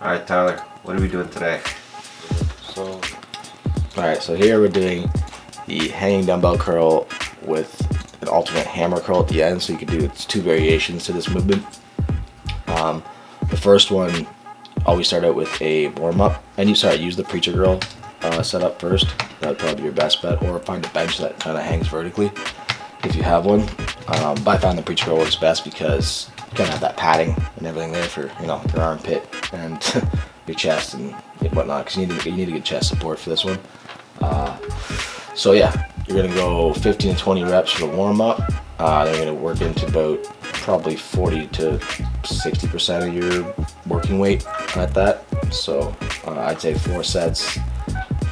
Alright Tyler, what are we doing today? So here we're doing the hanging dumbbell curl with an alternate hammer curl at the end, so you can do it's two variations to this movement. The first one, always start out with a warm-up, and use the preacher girl setup first. That would probably be your best bet, or find a bench that kind of hangs vertically if you have one. But I found the preacher girl works best because you kind of have that padding and everything there for, you know, your armpit and your chest and whatnot, because you need to get chest support for this one. So yeah, you're gonna go 15 to 20 reps for the warm-up. Then you're gonna work into about probably 40 to 60% of your working weight at that. So I'd say 4 sets,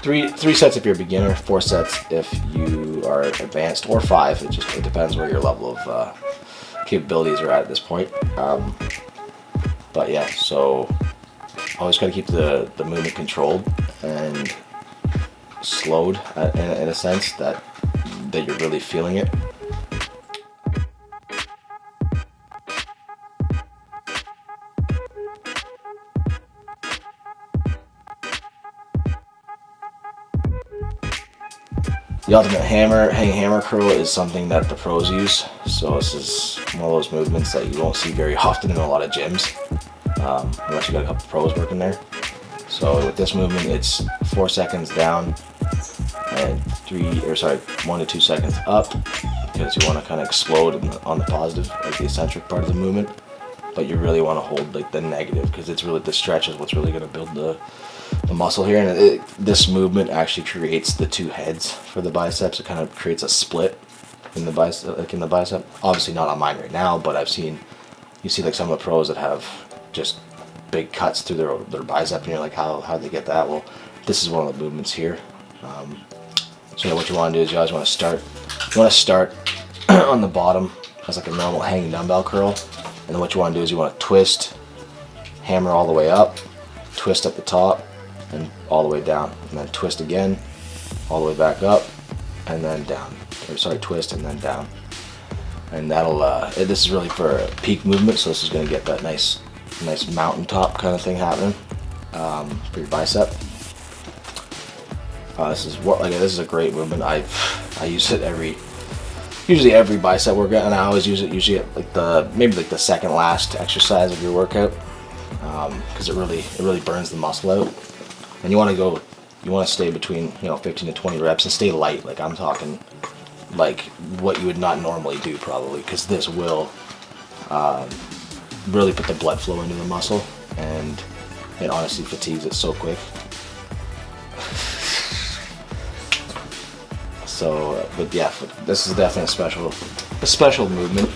three sets if you're a beginner, 4 sets if you are advanced, or 5. It depends where your level of capabilities are at this point. But yeah, so always gotta keep the movement controlled and slowed in a sense that you're really feeling it. The ultimate hanging hammer curl is something that the pros use. So this is one of those movements that you won't see very often in a lot of gyms, unless you got a couple pros working there. So with this movement, it's 4 seconds down and 1 to 2 seconds up, because you want to kind of explode on the positive, like the eccentric part of the movement. But you really want to hold like the negative, because it's really the stretch is what's really going to build the muscle here. And this movement actually creates the 2 heads for the biceps. It kind of creates a split in the bicep. Obviously not on mine right now, but you see like some of the pros that have just big cuts through their bicep, and you're like, how they get that? Well, this is one of the movements here. So yeah, what you want to do is you always want to start on the bottom as like a normal hanging dumbbell curl, and then what you want to do is you want to twist, hammer all the way up, twist at the top, and all the way down, and then twist again, all the way back up, and then down. Twist and then down. And that'll this is really for a peak movement, so this is going to get that nice mountaintop kind of thing happening for your bicep. This is a great movement. I use it usually every bicep workout, and I always use it usually at maybe the second last exercise of your workout, because it really burns the muscle out. And you want to stay between 15 to 20 reps and stay light. Like I'm talking like what you would not normally do probably, because this will really put the blood flow into the muscle, and it honestly fatigues it so quick. So, but yeah, this is definitely a special movement.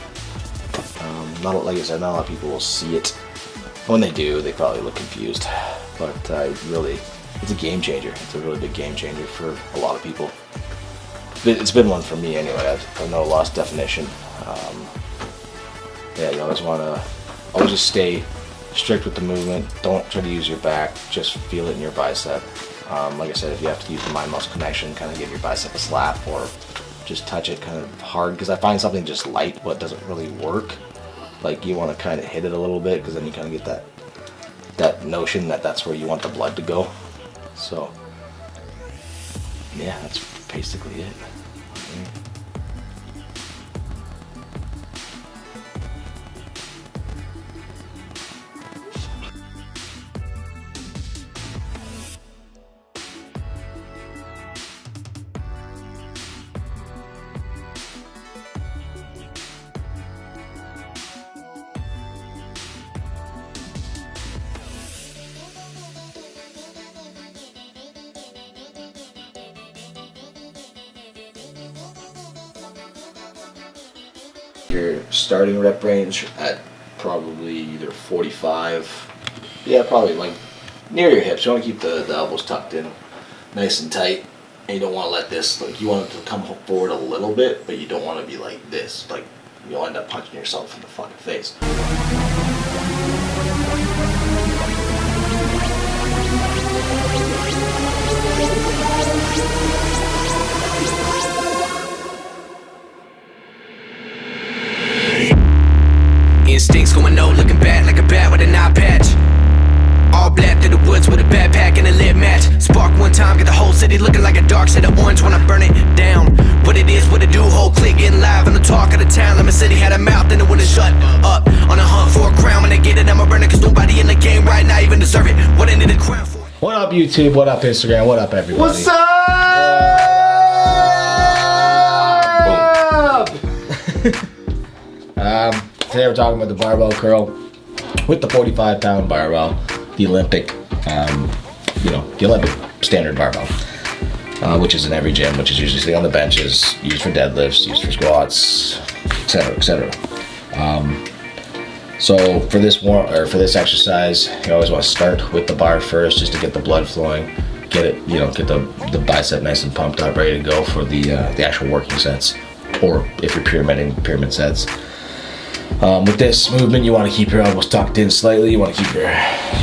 Not, like I said, not a lot of people will see it. When they do, they probably look confused. But it's a game changer. It's a really big game changer for a lot of people. It's been one for me anyway. I've no lost definition. Yeah, you always want to just stay strict with the movement. Don't try to use your back. Just feel it in your bicep. Like I said, if you have to use the mind-muscle connection, kind of give your bicep a slap, or just touch it kind of hard, because I find something just light but doesn't really work. Like you want to kind of hit it a little bit, because then you kind of get that notion that that's where you want the blood to go. So yeah, that's basically it. your starting rep range at probably either 45. Yeah, probably like near your hips. You want to keep the elbows tucked in nice and tight. And you don't want to let this, like, you want it to come forward a little bit, but you don't want to be like this. Like, you'll end up punching yourself in the fucking face. Instincts going no, looking bad like a bat with an eye patch. All black through the woods with a backpack and a lit match. Spark one time, get the whole city looking like a dark shade of orange. Wanna burn it down. What it is, what it do, whole clique getting live on the talk of the town. Lemon City had a mouth and it wouldn't shut up. On a hunt for a crown, when they get it, I'ma burn it, cause nobody in the game right now even deserve it. What they need a crown for. What up, YouTube? What up, Instagram? What up, everybody? What's up? Today we're talking about the barbell curl with the 45-pound barbell, the Olympic, the Olympic standard barbell, which is in every gym, which is usually sitting on the benches, used for deadlifts, used for squats, etc., etc. So for this exercise, you always want to start with the bar first, just to get the blood flowing, get it, get the bicep nice and pumped up, ready to go for the actual working sets, or if you're pyramid sets. With this movement, you want to keep your elbows tucked in slightly. You want to keep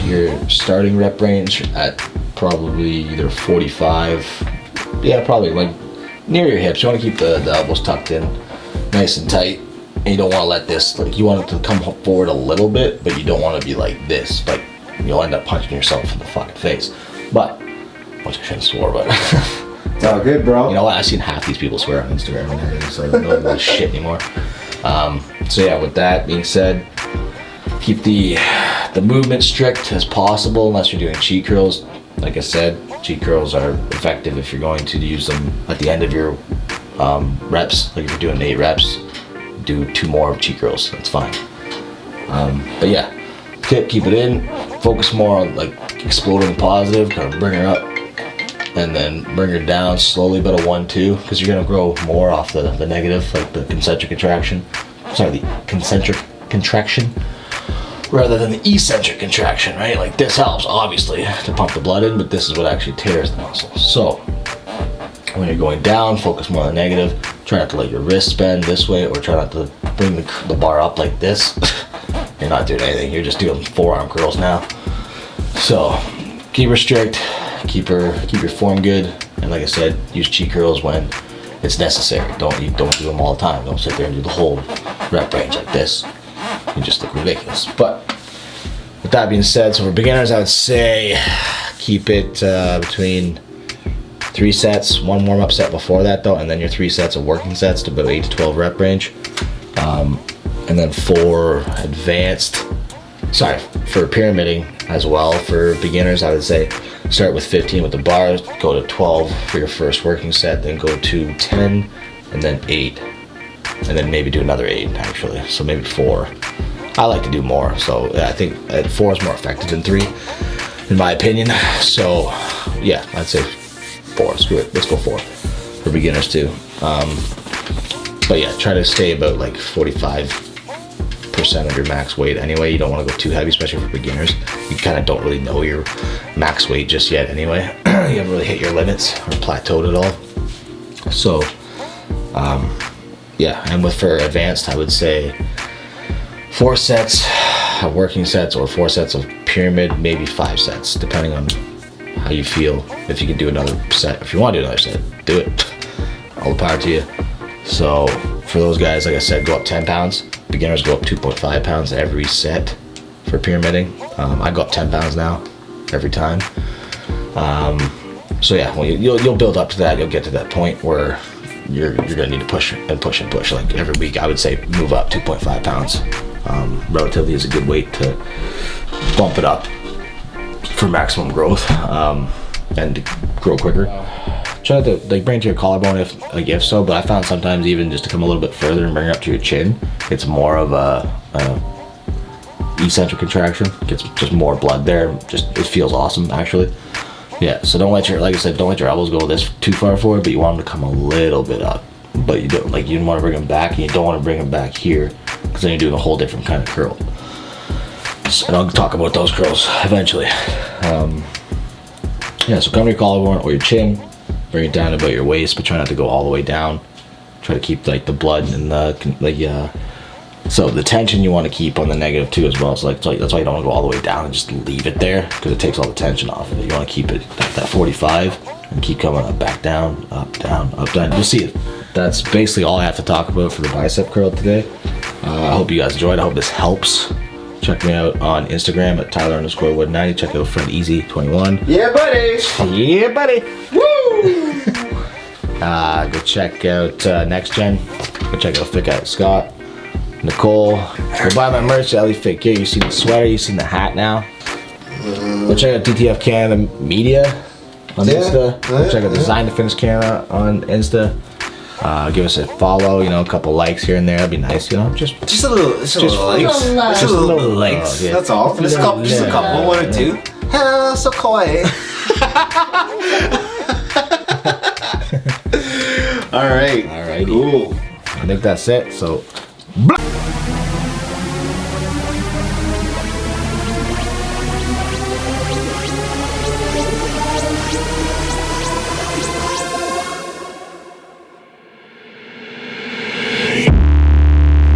your starting rep range at probably either 45. Yeah, probably like near your hips. You want to keep the elbows tucked in nice and tight. And you don't want to let this, like, you want it to come forward a little bit, but you don't want to be like this. Like, you'll end up punching yourself in the fucking face. But, which I shouldn't swear, but It's all good, bro. you know what? I've seen half these people swear on Instagram and everything, so I don't know this shit anymore. So yeah, with that being said, keep the movement strict as possible unless you're doing cheat curls. Like I said, cheat curls are effective if you're going to use them at the end of your reps. Like if you're doing 8 reps, do 2 more cheat curls. That's fine. But yeah, keep it in. Focus more on like exploding positive, kind of bring her up, and then bring her down slowly, about a 1-2, because you're gonna grow more off the negative, like the concentric contraction. Sorry, the concentric contraction rather than the eccentric contraction, right? Like this helps obviously to pump the blood in, but this is what actually tears the muscle. So when you're going down, focus more on the negative. Try not to let your wrist bend this way, or try not to bring the bar up like this. You're not doing anything, you're just doing forearm curls now. So keep her strict, keep your form good, and like I said, use cheat curls when it's necessary. Don't do them all the time. Don't sit there and do the whole rep range like this. You just look ridiculous. But with that being said, so for beginners, I would say keep it between 3 sets, 1 warm-up set before that though, and then your 3 sets of working sets to about 8 to 12 rep range. And then for pyramiding as well, for beginners, I would say start with 15 with the bars, go to 12 for your first working set, then go to 10, and then 8, and then maybe do another 8 actually, so maybe 4. I like to do more, so I think 4 is more effective than 3 in my opinion. So yeah, I'd say 4. Screw it, let's go 4 for beginners too. But yeah, try to stay about like 45% of your max weight anyway. You don't want to go too heavy, especially for beginners. You kind of don't really know your max weight just yet anyway. You haven't really hit your limits or plateaued at all. So yeah, and for advanced, I would say 4 sets of working sets, or 4 sets of pyramid, maybe 5 sets, depending on how you feel. If you can do another set, if you want to do another set, do it. All the power to you. So for those guys, like I said, go up 10 pounds. Beginners go up 2.5 pounds every set for pyramiding. I go up 10 pounds now every time. So yeah, well, you'll build up to that. You'll get to that point where you're gonna need to push and push and push. Like every week, I would say move up 2.5 pounds. Relatively is a good weight to bump it up for maximum growth and to grow quicker. Try to like bring it to your collarbone if so, but I found sometimes even just to come a little bit further and bring it up to your chin, it's more of a eccentric contraction. Gets just more blood there. Just it feels awesome actually. Yeah, so don't let your, like I said, don't let your elbows go too far forward, but you want them to come a little bit up. but you don't like, you want to bring them back, and you don't want to bring them back here, because then you're doing a whole different kind of curl. And I'll talk about those curls eventually. Yeah, so come your collarbone or your chin, bring it down about your waist, but try not to go all the way down. Try to keep like the blood and the so the tension you want to keep on the negative too as well. So like that's why you don't want to go all the way down and just leave it there, because it takes all the tension off of it. You want to keep it at that 45 and keep coming up, back down, up, down, up, down. You'll see it. That's basically all I have to talk about for the bicep curl today. I hope you guys enjoyed. I hope this helps. Check me out on Instagram at Tyler_Wood90. Check out Friend Easy 21. Yeah, buddy. Yeah, buddy. Woo! Go check out Next Gen. Go check out Thick Out Scott. Nicole. Go buy my merch, Ellie Fit Gear. You've seen the sweater, you've seen the hat now. Go check out DTF Canada Media on Insta. Go check out Design to Finish Canada on Insta. Give us a follow, you know, a couple likes here and there. That'd be nice, you know. Just a little likes. Just a little likes. Yeah. That's all. Just a couple, one or two. So kawaii. All right. Alrighty. Cool. I think that's it. So.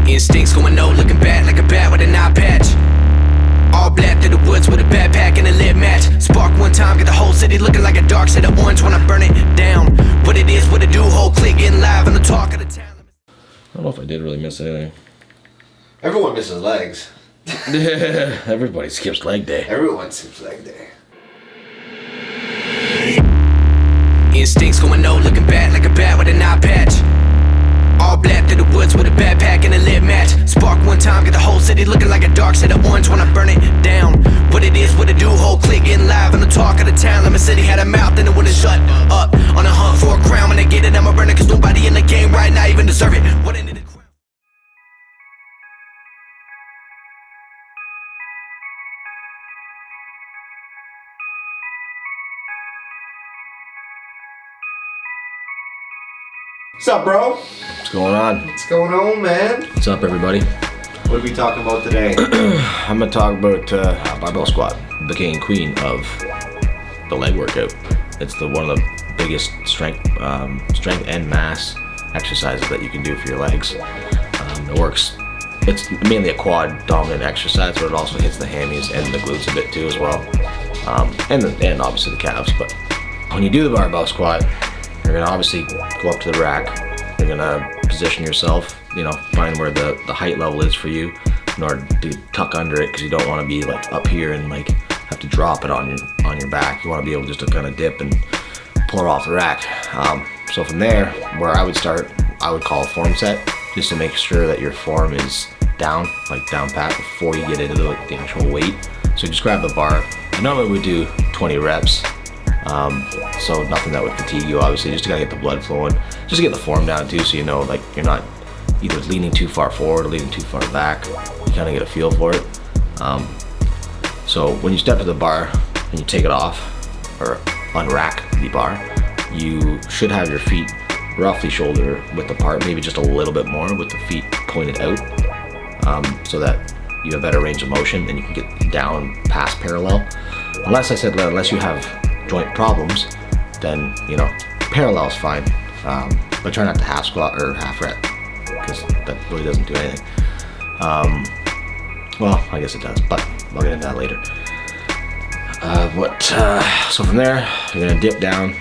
Instincts going no, looking bad like a bat with an eye patch. All black through the woods with a backpack and a lit match. Spark one time, get the whole city looking like a dark shade of orange when I burn it down. What it is, what it do, whole clique getting live on the talk of the town. I don't know if I did really miss anything. Everyone misses legs. Everybody skips leg day. Everyone skips leg day. Instincts going no, looking bad like a bat with an eye patch. All black through the woods with a backpack and a lit match. Spark one time, get the whole city looking like a dark shade of orange when I burn it down. What it is, what it do, whole clique getting live on the talk of the town. Like my city had a mouth and it wouldn't shut up. On a hunt for a crown, when I get it, I'ma burn it, cause nobody in the game right now even deserve it. What ended the crown? What's up, bro? What's going on? What's going on, man? What's up, everybody? What are we talking about today? I'm gonna talk about barbell squat, the king and queen of the leg workout. It's one of the biggest strength and mass exercises that you can do for your legs. It works. It's mainly a quad dominant exercise, but it also hits the hammies and the glutes a bit too as well, and obviously the calves. But when you do the barbell squat, you're gonna obviously go up to the rack. You're gonna position yourself, you know, find where the height level is for you in order to tuck under it, because you don't want to be like up here and like have to drop it on your back. You want to be able just to kind of dip and pull it off the rack. So from there, where I would start, I would call a form set, just to make sure that your form is down, like down pat, before you get into the actual weight. So just grab the bar. I normally would do 20 reps. So nothing that would fatigue you, obviously, just to kind of get the blood flowing, just to get the form down too, so you know, like, you're not either leaning too far forward or leaning too far back. You kind of get a feel for it. So when you step to the bar and you take it off or unrack the bar, you should have your feet roughly shoulder width apart, maybe just a little bit more with the feet pointed out, so that you have better range of motion and you can get down past parallel. Unless you have joint problems, then, you know, parallel is fine, but try not to half squat or half rep, because that really doesn't do anything. Well, I guess it does, but I'll get into that later. So from there, you're gonna dip down.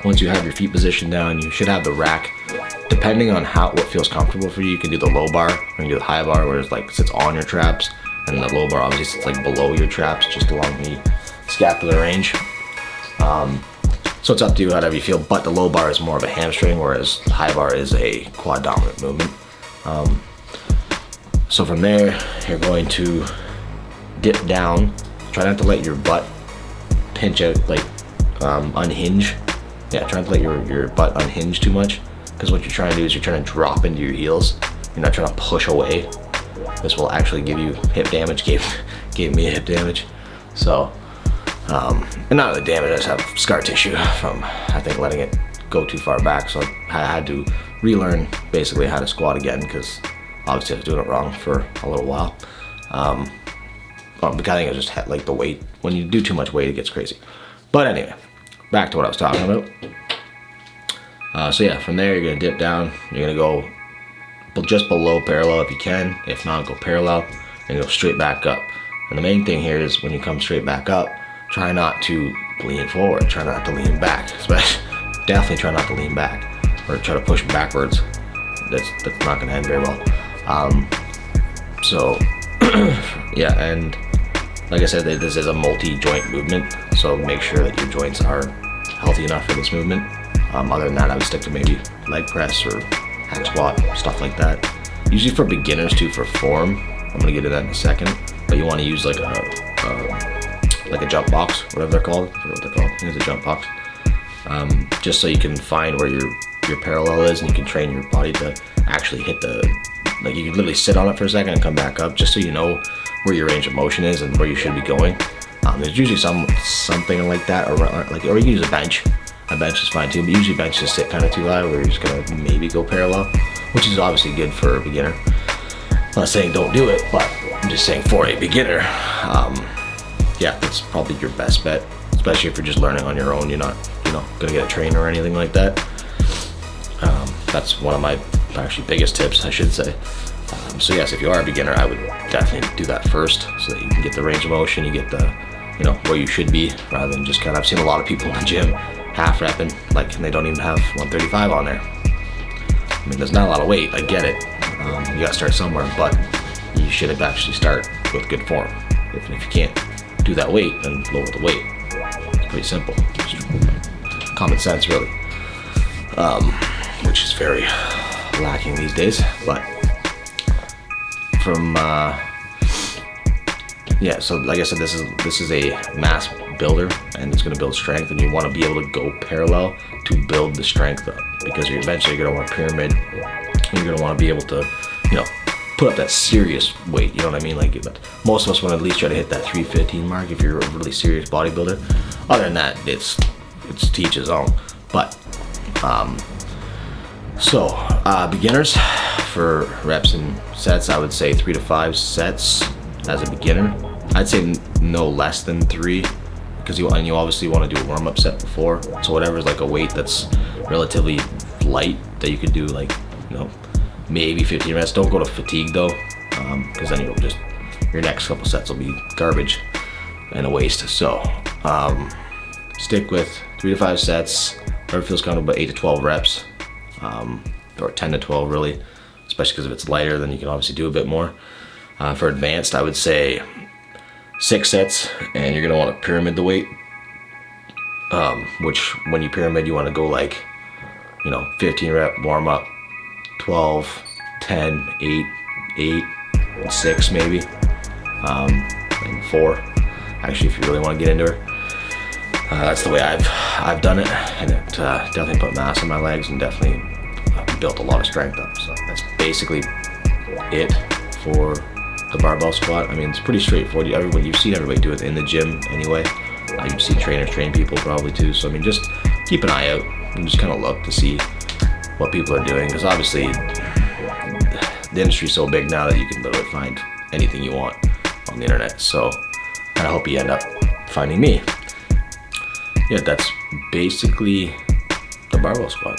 Once you have your feet positioned down, you should have the rack. Depending on what feels comfortable for you, you can do the low bar, or you can do the high bar, where it's like sits on your traps, and the low bar obviously sits like below your traps, just along the scapular range. So it's up to you, however you feel, but the low bar is more of a hamstring, whereas the high bar is a quad dominant movement. So from there, you're going to dip down. Try not to let your butt pinch out, like unhinge. Yeah, try not to let your butt unhinge too much, because what you're trying to do is you're trying to drop into your heels. You're not trying to push away. This will actually give you hip damage. Gave me a hip damage. So, and not really damage, I just have scar tissue from, I think, letting it go too far back, so I had to relearn basically how to squat again, because obviously I was doing it wrong for a little while. Because I think I just had like the weight. When you do too much weight, it gets crazy. But anyway, back to what I was talking about. So yeah, from there you're gonna dip down. You're gonna go just below parallel if you can. If not, go parallel and go straight back up. And the main thing here is when you come straight back up, try not to lean forward. Try not to lean back. Especially, definitely try not to lean back or try to push backwards. That's not gonna end very well. So yeah, and like I said, this is a multi-joint movement, so make sure that your joints are healthy enough for this movement. Other than that, I would stick to maybe leg press or hack squat, stuff like that. Usually for beginners too, for form, I'm gonna get to that in a second, but you want to use like a jump box, whatever they're called. I forget what they're called. I think it's a jump box. Just so you can find where your parallel is, and you can train your body to actually hit like you can literally sit on it for a second and come back up, just so you know where your range of motion is and where you should be going. There's usually something like that, or you can use a bench. A bench is fine too, but usually benches sit kind of too high where you're just gonna maybe go parallel, which is obviously good for a beginner. I'm not saying don't do it, but I'm just saying for a beginner, yeah, that's probably your best bet, especially if you're just learning on your own. You're not, gonna get a trainer or anything like that. That's one of my actually biggest tips, I should say. So yes, if you are a beginner, I would definitely do that first, so that you can get the range of motion, you get the, where you should be, rather than just I've seen a lot of people in the gym half repping, and they don't even have 135 on there. I mean, there's not a lot of weight, I get it. You gotta start somewhere, but you should actually start with good form. If you can't do that weight, then lower the weight. It's pretty simple. Just common sense, really. Which is very lacking these days, but from yeah, so like I said, this is a mass builder, and it's going to build strength, and you want to be able to go parallel to build the strength up, because you're eventually going to want a pyramid, and you're going to want to be able to put up that serious weight, you know what I mean? Like, most of us want to at least try to hit that 315 mark if you're a really serious bodybuilder. Other than that, it's to each his own. But beginners, for reps and sets, I would say 3 to 5 sets as a beginner. I'd say no less than 3, because you obviously want to do a warm-up set before. So whatever's like a weight that's relatively light that you could do, maybe 15 reps. Don't go to fatigue though, because then your next couple sets will be garbage and a waste. So stick with 3 to 5 sets. Whatever feels comfortable, about 8 to 12 reps, or 10 to 12 really, especially because if it's lighter, then you can obviously do a bit more. For advanced, I would say 6 sets, and you're gonna want to pyramid the weight, which when you pyramid, you want to go 15 rep warm up, 12, 10, 8, 8, and 6 maybe, and 4. Actually, if you really want to get into it, that's the way I've done it, and it definitely put mass on my legs and definitely built a lot of strength up. So that's basically it for the barbell squat. I mean, it's pretty straightforward. You've seen everybody do it in the gym anyway. You've seen trainers train people probably too. So I mean, just keep an eye out and just kind of look to see what people are doing, because obviously the industry's so big now that you can literally find anything you want on the internet. So I hope you end up finding me. Yeah, that's basically the barbell squat.